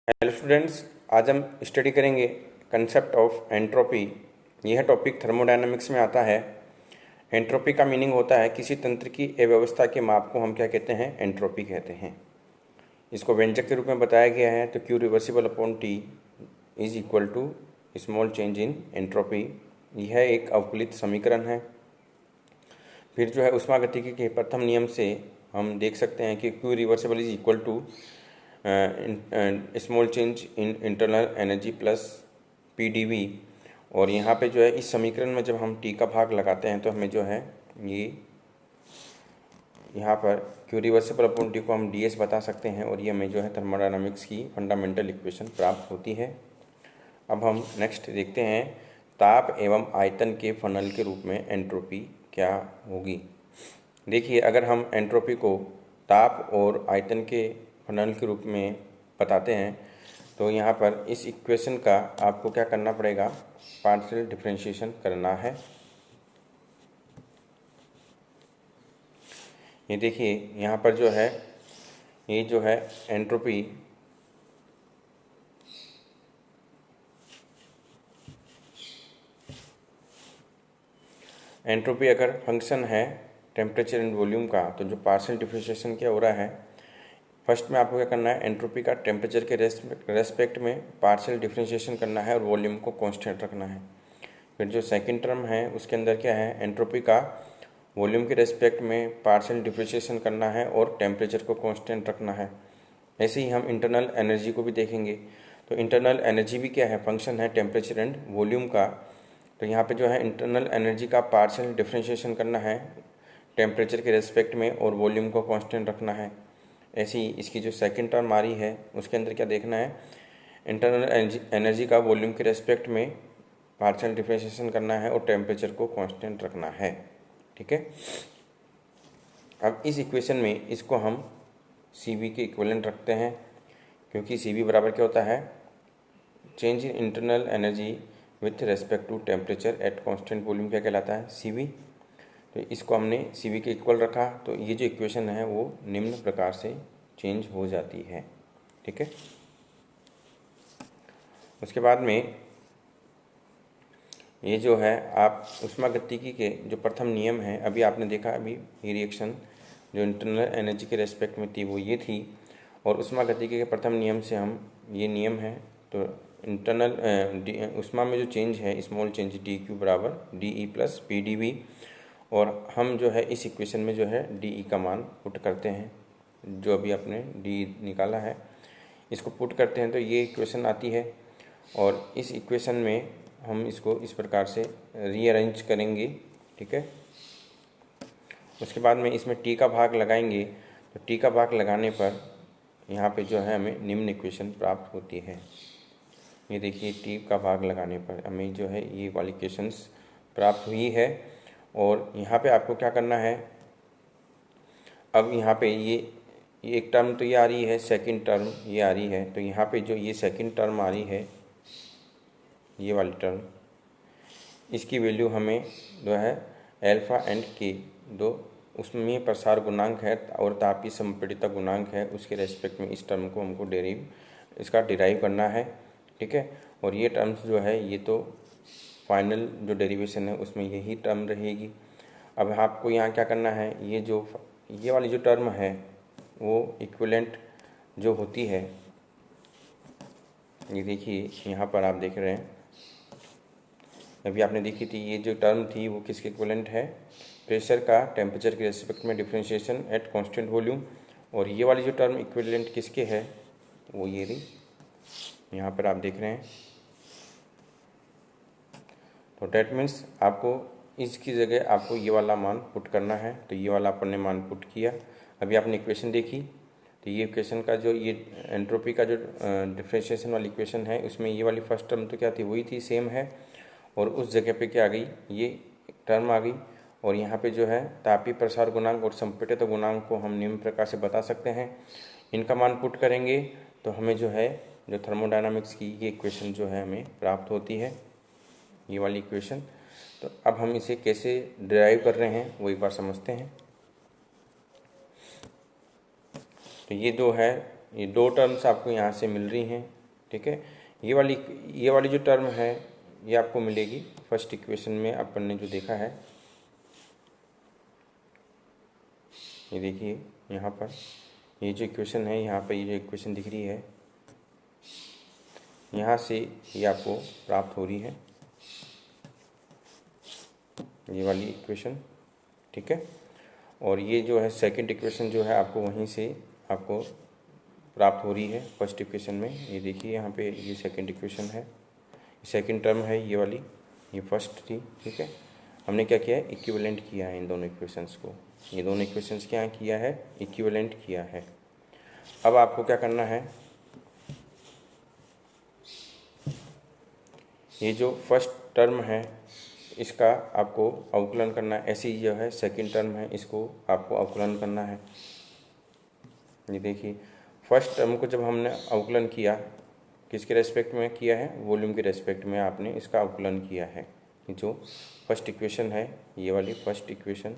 Hello students, आज हम study करेंगे कंसेप्ट ऑफ एंट्रोपी। यह टॉपिक थर्मोडायनामिक्स में आता है। एंट्रोपी का मीनिंग होता है किसी तंत्र की अव्यवस्था के माप को हम क्या कहते हैं, एंट्रोपी कहते हैं। इसको व्यंजक के रूप में बताया गया है, तो Q reversible upon T is equal to small change in entropy. यह एक अवकलित समीकरण है। फिर जो है ऊष्मागतिकी के प्रथम नियम से हम देख सकते हैं कि Q reversible is equal to small change in internal energy plus PdV। और यहाँ पे जो है इस समीकरण में जब हम टी का भाग लगाते हैं तो हमें जो है ये यहाँ पर क्यू रिवर्सिबल अपॉन टी को हम ds बता सकते हैं, और ये हमें जो है थर्मोडायनामिक्स की फंडामेंटल इक्वेशन प्राप्त होती है। अब हम नेक्स्ट देखते हैं ताप एवं आयतन के फनल के रूप में एंट्रोपी क्या होगी। देखिए, अगर हम एंट्रोपी को ताप और आयतन के फनल के रूप में बताते हैं तो यहाँ पर इस इक्वेशन का आपको क्या करना पड़ेगा, पार्शियल डिफरेंशिएशन करना है। ये देखिए यहाँ पर जो है ये जो है एंट्रोपी अगर फंक्शन है टेम्परेचर एंड वॉल्यूम का, तो जो पार्शियल डिफरेंशिएशन क्या हो रहा है, फर्स्ट में आपको क्या करना है, एंट्रोपी का टेम्परेचर के रेस्पेक्ट में पार्शियल डिफरेंशिएशन करना है और वॉल्यूम को कांस्टेंट रखना है। फिर जो सेकंड टर्म है उसके अंदर क्या है, एंट्रोपी का वॉल्यूम के रेस्पेक्ट में पार्शियल डिफरेंशिएशन करना है और टेम्परेचर को कांस्टेंट रखना है। ऐसे ही हम इंटरनल एनर्जी को भी देखेंगे। तो इंटरनल एनर्जी भी क्या है, फंक्शन है टेम्परेचर एंड वॉल्यूम का। तो यहाँ पे जो है इंटरनल एनर्जी का पार्शियल डिफरेंशिएशन करना है टेम्परेचर के रेस्पेक्ट में और वॉल्यूम को कांस्टेंट रखना है। ऐसी इसकी जो सेकंड टर्म आ रही है उसके अंदर क्या देखना है, इंटरनल एनर्जी का वॉल्यूम के रेस्पेक्ट में पार्शियल डिफरेंशिएशन करना है और टेम्परेचर को कांस्टेंट रखना है। ठीक है। अब इस इक्वेशन में इसको हम CV के इक्विवेलेंट रखते हैं, क्योंकि CV बराबर क्या होता है, change in internal energy with respect to temperature at constant volume क्या कहलाता है, CV। तो इसको हमने CV के इक्वल रखा, तो ये जो इक्वेशन है वो निम्न प्रकार से चेंज हो जाती है। ठीक है। उसके बाद में ये जो है आप ऊष्मागतिकी के जो प्रथम नियम है, अभी आपने देखा, अभी ये रिएक्शन जो इंटरनल एनर्जी के रेस्पेक्ट में थी वो ये थी, और ऊष्मागतिकी के प्रथम नियम से हम ये नियम है, तो इंटरनल ऊष्मा में जो चेंज है स्मॉल चेंज dQ बराबर dE प्लस PdV। और हम जो है इस इक्वेशन में जो है dE का मान पुट करते हैं, जो अभी आपने dE निकाला है इसको पुट करते हैं तो ये इक्वेशन आती है। और इस इक्वेशन में हम इसको इस प्रकार से रीअरेंज करेंगे। ठीक है। उसके बाद में इसमें टी का भाग लगाएंगे, तो टी का भाग लगाने पर यहाँ पे जो है हमें निम्न इक्वेशन प्राप्त होती है। ये देखिए, टी का भाग लगाने पर हमें जो है ये वाली इक्वेशंस प्राप्त हुई है। और यहाँ पे आपको क्या करना है, अब यहाँ पे ये एक टर्म तो ये आ रही है, सेकंड टर्म ये आ रही है, तो यहाँ पे जो ये सेकंड टर्म आ रही है, ये वाली टर्म, इसकी वैल्यू हमें जो है अल्फा एंड के, दो उसमें प्रसार गुणांक है और तापीय संपीड़ितता गुणांक है, उसके रेस्पेक्ट में इस टर्म को हमको इसका डिराइव करना है। ठीक है। और ये टर्म्स जो है ये तो फाइनल जो डेरिवेशन है उसमें यही टर्म रहेगी। अब आपको यहाँ क्या करना है, ये वाली जो टर्म है वो इक्विवेलेंट जो होती है, ये देखिए यहाँ पर आप देख रहे हैं, अभी आपने देखी थी ये जो टर्म थी वो किसके इक्विवेलेंट है, प्रेशर का टेम्परेचर के रेस्पेक्ट में डिफरेंशिएशन एट कांस्टेंट वॉल्यूम। और ये वाली जो टर्म इक्विवेलेंट किसके है, वो ये रही, यहाँ पर आप देख रहे हैं। तो डैट मीन्स आपको इसकी जगह आपको ये वाला मान पुट करना है, तो ये वाला अपन ने मान पुट किया। अभी आपने इक्वेशन देखी, तो ये इक्वेशन का जो ये एंट्रोपी का जो डिफरेंशिएशन वाली इक्वेशन है उसमें ये वाली फर्स्ट टर्म तो क्या थी, वही थी, सेम है, और उस जगह पे क्या आ गई, ये टर्म आ गई। और यहाँ पे जो है तापीय प्रसार गुणांक और संपीड़ित गुणांक को हम निम्न प्रकार से बता सकते हैं। इनका मान पुट करेंगे तो हमें जो है जो थर्मोडायनामिक्स की ये इक्वेशन जो है हमें प्राप्त होती है, ये वाली इक्वेशन। तो अब हम इसे कैसे डिराइव कर रहे हैं वो एक बार समझते हैं। तो ये जो है ये दो टर्म्स आपको यहाँ से मिल रही हैं, ठीक है। ये वाली जो टर्म है ये आपको मिलेगी फर्स्ट इक्वेशन में, अपन ने जो देखा है। ये देखिए यहाँ पर ये जो इक्वेशन है, यहाँ पर ये जो इक्वेशन दिख रही है, यहाँ से ये आपको प्राप्त हो रही है, ये वाली इक्वेशन, ठीक है। और ये जो है सेकंड इक्वेशन जो है आपको वहीं से आपको प्राप्त हो रही है फर्स्ट इक्वेशन में। ये देखिए यहाँ पे ये सेकंड इक्वेशन है, सेकंड टर्म है ये वाली, ये फर्स्ट थी, ठीक है। हमने क्या किया है, इक्विवेलेंट किया है इन दोनों इक्वेशंस को। ये दोनों इक्वेशंस क्या किया है, इक्विवेलेंट किया है। अब आपको क्या करना है, ये जो फर्स्ट टर्म है इसका आपको अवकलन करना है। ऐसी जो है सेकंड टर्म है, इसको आपको अवकलन करना है। ये देखिए फर्स्ट टर्म को जब हमने अवकलन किया, किसके रेस्पेक्ट में किया है, वॉल्यूम के रेस्पेक्ट में आपने इसका अवकलन किया है। जो फर्स्ट इक्वेशन है ये वाली फर्स्ट इक्वेशन,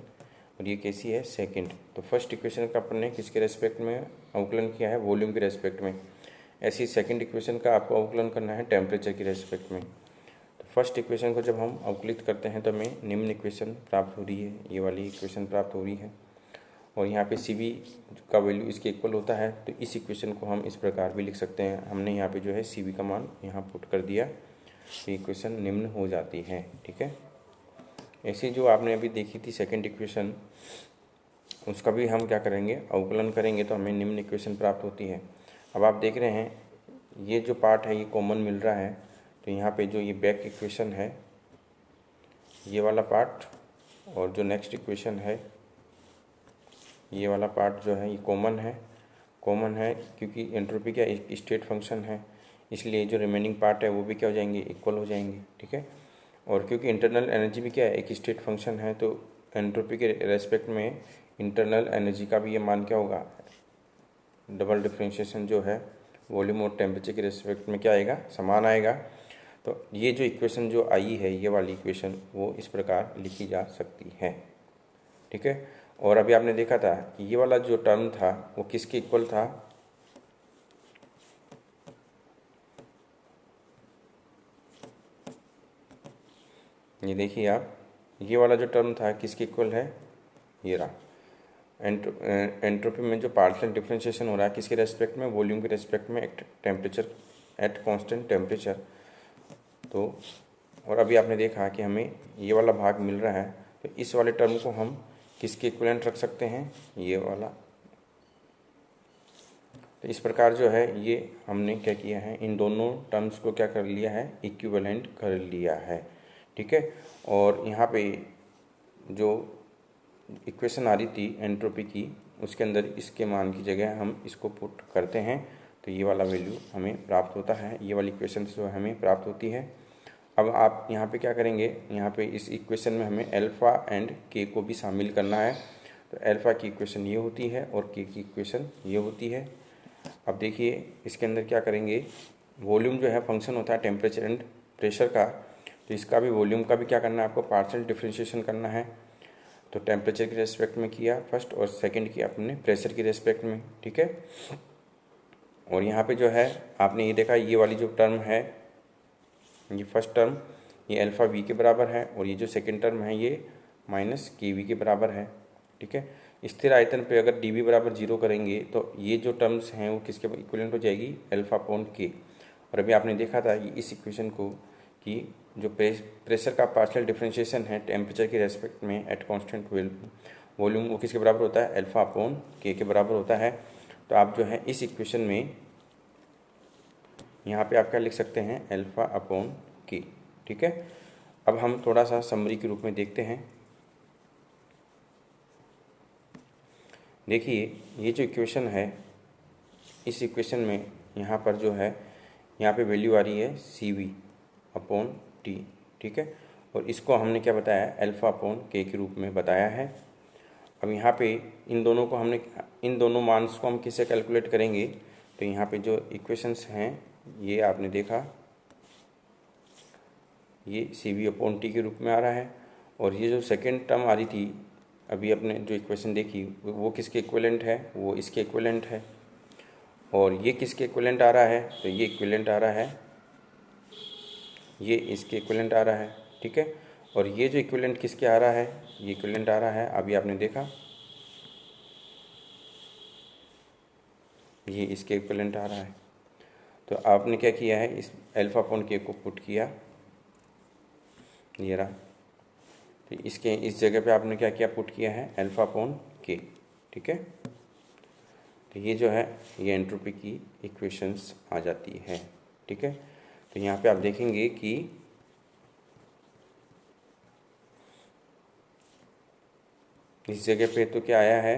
और ये कैसी है, सेकंड। तो फर्स्ट इक्वेशन का अपन ने किसके रेस्पेक्ट में अवकलन किया है, वॉल्यूम के रेस्पेक्ट में। ऐसी सेकंड इक्वेशन का आपको अवकलन करना है टेम्परेचर के रेस्पेक्ट में। तो फर्स्ट इक्वेशन को जब हम अवकलित करते हैं तो हमें निम्न इक्वेशन प्राप्त हो रही है, ये वाली इक्वेशन प्राप्त हो रही है। और यहाँ पे Cv का वैल्यू इसके इक्वल होता है, तो इस इक्वेशन को हम इस प्रकार भी लिख सकते हैं। हमने यहाँ पे जो है Cv का मान यहाँ पुट कर दिया, तो इक्वेशन निम्न हो जाती है, ठीक है। ऐसी जो आपने अभी देखी थी सेकंड इक्वेशन, उसका भी हम क्या करेंगे, अवकलन करेंगे तो हमें निम्न इक्वेशन प्राप्त होती है। अब आप देख रहे हैं ये जो पार्ट है ये कॉमन मिल रहा है, तो यहाँ पे जो ये बैक इक्वेशन है ये वाला पार्ट, और जो नेक्स्ट इक्वेशन है ये वाला पार्ट जो है ये कॉमन है क्योंकि एंट्रोपी क्या एक स्टेट फंक्शन है, इसलिए जो रिमेनिंग पार्ट है वो भी क्या हो जाएंगे, इक्वल हो जाएंगे, ठीक है। और क्योंकि इंटरनल एनर्जी भी क्या है, एक स्टेट फंक्शन है, तो एंट्रोपी के रेस्पेक्ट में इंटरनल एनर्जी का भी ये मान क्या होगा, डबल डिफरेंशिएशन जो है वॉल्यूम और टेम्परेचर के रेस्पेक्ट में क्या आएगा, समान आएगा। तो ये जो इक्वेशन जो आई है ये वाली इक्वेशन वो इस प्रकार लिखी जा सकती है, ठीक है। और अभी आपने देखा था कि ये वाला जो टर्म था वो किसके इक्वल था, ये देखिए आप, ये वाला जो टर्म था किसके इक्वल है, ये रहा। एंट्रोपी में जो पार्शियल डिफरेंशिएशन हो रहा है किसके रेस्पेक्ट में, वॉल्यूम के रेस्पेक्ट में, टेम्परेचर एट कांस्टेंट टेम्परेचर। तो और अभी आपने देखा कि हमें ये वाला भाग मिल रहा है, तो इस वाले टर्म को हम किसके इक्विवेलेंट रख सकते हैं, ये वाला। तो इस प्रकार जो है ये हमने क्या किया है, इन दोनों टर्म्स को क्या कर लिया है, इक्विवेलेंट कर लिया है, ठीक है। और यहाँ पे जो इक्वेशन आ रही थी एंट्रोपी की, उसके अंदर इसके मान की जगह हम इसको पुट करते हैं, तो ये वाला वैल्यू हमें प्राप्त होता है, ये वाली इक्वेशन जो हमें प्राप्त होती है। अब आप यहाँ पे क्या करेंगे, यहाँ पे इस इक्वेशन में हमें अल्फ़ा एंड के को भी शामिल करना है। तो अल्फ़ा की इक्वेशन ये होती है और के की इक्वेशन ये होती है। अब देखिए इसके अंदर क्या करेंगे, वॉल्यूम जो है फंक्शन होता है टेम्परेचर एंड प्रेशर का, तो इसका भी वॉल्यूम का भी क्या करना है, आपको पार्शियल डिफरेंशिएशन करना है। तो टेम्परेचर के रेस्पेक्ट में किया फर्स्ट, और सेकेंड किया अपने प्रेशर के रेस्पेक्ट में, ठीक है। और यहाँ पे जो है आपने ये देखा, ये वाली जो टर्म है, ये फर्स्ट टर्म ये अल्फ़ा वी के बराबर है, और ये जो सेकंड टर्म है ये माइनस के वी के बराबर है, ठीक है। स्थिर आयतन पे अगर डी वी बराबर 0 करेंगे तो ये जो टर्म्स हैं वो किसके इक्विवेलेंट हो जाएगी, अल्फ़ा अपॉन के। और अभी आपने देखा था कि इस इक्वेशन को कि जो प्रेशर का पार्शियल डिफरेंशिएशन है टेम्परेचर के रेस्पेक्ट में एट कॉन्स्टेंट वॉल्यूम, वो किसके बराबर होता है, अल्फ़ा अपॉन के बराबर होता है। तो आप जो है इस इक्वेशन में यहाँ पे आप क्या लिख सकते हैं, अल्फ़ा अपॉन के, ठीक है। अब हम थोड़ा सा समरी के रूप में देखते हैं। देखिए ये जो इक्वेशन है, इस इक्वेशन में यहाँ पर जो है, यहाँ पे वैल्यू आ रही है Cv अपॉन टी, ठीक है। और इसको हमने क्या बताया, अल्फ़ा अपॉन के रूप में बताया है। अब यहाँ पे इन दोनों को हमने, इन दोनों मान्स को हम किससे कैलकुलेट करेंगे, तो यहाँ पे जो इक्वेशंस हैं ये आपने देखा, ये Cv अपॉन टी के रूप में आ रहा है। और ये जो सेकेंड टर्म आ रही थी अभी अपने जो इक्वेशन देखी, वो किसके इक्विवेलेंट है, वो इसके इक्विवेलेंट है। और ये किसके इक्विवेलेंट आ रहा है, तो ये इक्विवेलेंट आ रहा है, ये इसके इक्विवेलेंट आ रहा है, ठीक है। और ये जो इक्विवेलेंट किसके आ रहा है, ये इक्विवेलेंट आ रहा है, अभी आपने देखा ये इसके इक्विवेलेंट आ रहा है। तो आपने क्या किया है, इस अल्फा अपॉन के को पुट किया, ये रहा। तो इसके इस जगह पे आपने क्या किया, पुट किया है अल्फा अपॉन के, ठीक है। तो ये जो है ये एंट्रोपी की इक्वेशंस आ जाती है, ठीक है। तो यहाँ पे आप देखेंगे कि इस जगह पे तो क्या आया है,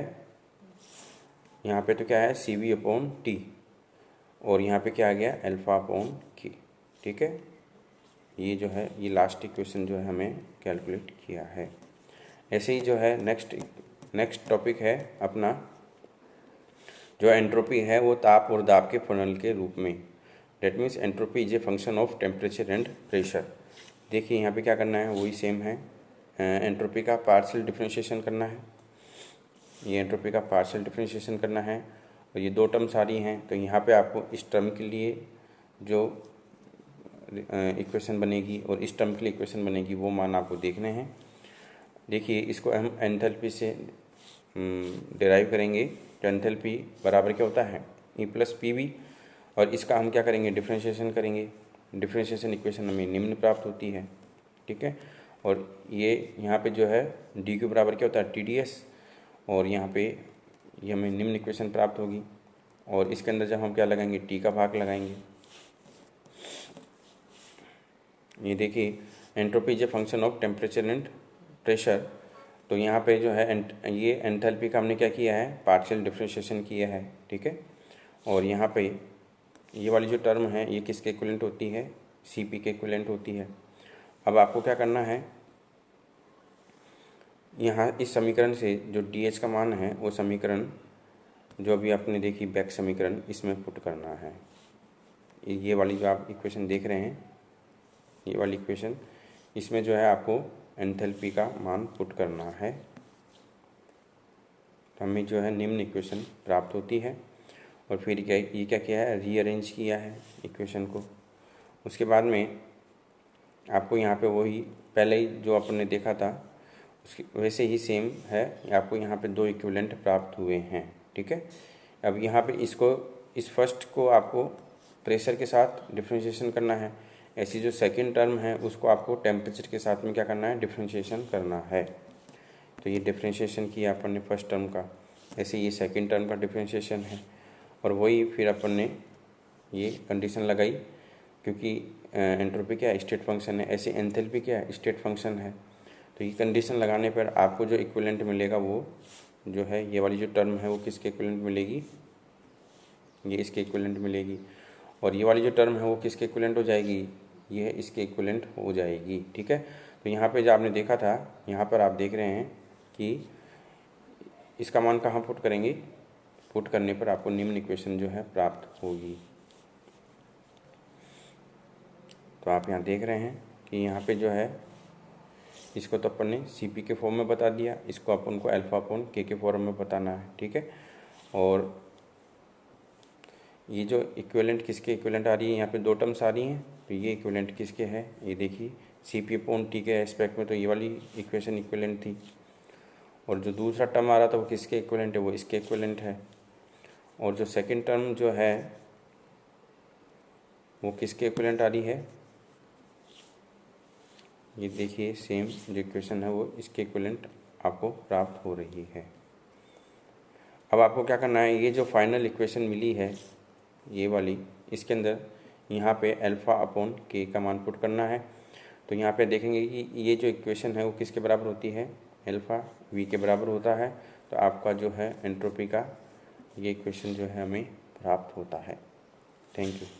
यहाँ पे तो क्या है सी वी अपॉन टी, और यहाँ पे क्या आ गया अल्फा अपॉन के, ठीक है। ये जो है ये लास्ट इक्वेशन जो है हमें कैलकुलेट किया है। ऐसे ही जो है नेक्स्ट टॉपिक है अपना, जो एंट्रोपी है वो ताप और दाब के फलन के रूप में, that means entropy is a function of temperature and pressure. देखिए यहाँ पे क्या करना है, वही सेम है, एंट्रोपी का पार्शियल डिफरेंशिएशन करना है, ये एंट्रोपी का पार्शियल डिफरेंशिएशन करना है। और ये दो टर्म्स आ रही हैं, तो यहाँ पे आपको इस टर्म के लिए जो इक्वेशन बनेगी और इस टर्म के लिए इक्वेशन बनेगी वो मान आपको देखने हैं। देखिए इसको हम एंथैल्पी से डिराइव करेंगे, तो एंथैल्पी बराबर क्या होता है ई प्लस पी वी, और इसका हम क्या करेंगे डिफरेंशिएशन करेंगे। डिफरेंशिएशन इक्वेशन हमें निम्न प्राप्त होती है, ठीक है। और ये यहाँ पे जो है डी क्यू बराबर क्या होता है टी डी एस, और यहाँ पे ये हमें निम्न इक्वेशन प्राप्त होगी। और इसके अंदर जब हम क्या लगाएंगे टी का भाग लगाएंगे। ये देखिए entropy is a function of temperature and pressure, तो यहाँ पे जो है ये एंथैल्पी का हमने क्या किया है पार्शियल डिफरेंशिएशन किया है, ठीक है। और यहाँ पे ये वाली जो टर्म है ये किसके इक्विवेलेंट होती है, सी पी के इक्विवेलेंट होती है। अब आपको क्या करना है, यहाँ इस समीकरण से जो डी एच का मान है वो समीकरण जो अभी आपने देखी बैक समीकरण, इसमें पुट करना है। ये वाली जो आप इक्वेशन देख रहे हैं, ये वाली इक्वेशन, इसमें जो है आपको एंथैल्पी का मान पुट करना है, तो हमें जो है निम्न इक्वेशन प्राप्त होती है। और फिर ये क्या किया है रीअरेंज किया है इक्वेशन को। उसके बाद में आपको यहाँ पे वही पहले ही जो आपने देखा था उसकी वैसे ही सेम है, आपको यहाँ पे दो इक्विवेलेंट प्राप्त हुए हैं, ठीक है। अब यहाँ पे इसको इस फर्स्ट को आपको प्रेशर के साथ डिफरेंशिएशन करना है, ऐसी जो सेकंड टर्म है उसको आपको टेम्परेचर के साथ में क्या करना है डिफरेंशिएशन करना है। तो ये डिफरेंशिएशन किया अपन ने फर्स्ट टर्म का, ऐसे ये सेकंड टर्म का डिफरेंशिएशन है। और वही फिर अपन ने ये कंडीशन लगाई, क्योंकि एंट्रोपी क्या है स्टेट फंक्शन है, ऐसे एंथैल्पी क्या है स्टेट फंक्शन है। तो ये कंडीशन लगाने पर आपको जो इक्विवेलेंट मिलेगा वो जो है ये वाली जो टर्म है वो किसके इक्विवेलेंट मिलेगी, ये इसके इक्विवेलेंट मिलेगी। और ये वाली जो टर्म है वो किसके इक्विवेलेंट हो जाएगी, ये इसके इक्विवेलेंट हो जाएगी, ठीक है। तो यहाँ पे जो आपने देखा था, यहाँ पर आप देख रहे हैं कि इसका मान कहाँ पुट करेंगे, पुट करने पर आपको निम्न इक्वेशन जो है प्राप्त होगी। तो आप यहाँ देख रहे हैं कि यहाँ पे जो है इसको तो अपन ने सी पी के फॉर्म में बता दिया, इसको अपन को अल्फा अपॉन के फॉर्म में बताना है, ठीक है। और ये जो इक्विवेलेंट किसके इक्विवेलेंट आ रही है, यहाँ पे दो टर्म्स आ रही हैं, तो ये इक्विवेलेंट किसके है, ये देखिए सी पी अपॉन टी के एस्पेक्ट में तो ये वाली इक्वेशन इक्विवेलेंट थी, और जो दूसरा टर्म आ रहा था वो किसके इक्विवेलेंट है, वो इसके इक्विवेलेंट है। और जो सेकंड टर्म जो है वो किसके इक्विवेलेंट आ रही है, ये देखिए सेम जो इक्वेशन है वो इसके इक्विवेलेंट आपको प्राप्त हो रही है। अब आपको क्या करना है, ये जो फाइनल इक्वेशन मिली है ये वाली, इसके अंदर यहाँ पे अल्फ़ा अपॉन के का मान पुट करना है। तो यहाँ पे देखेंगे कि ये जो इक्वेशन है वो किसके बराबर होती है, अल्फ़ा वी के बराबर होता है। तो आपका जो है एंट्रोपी का ये इक्वेशन जो है हमें प्राप्त होता है। Thank you.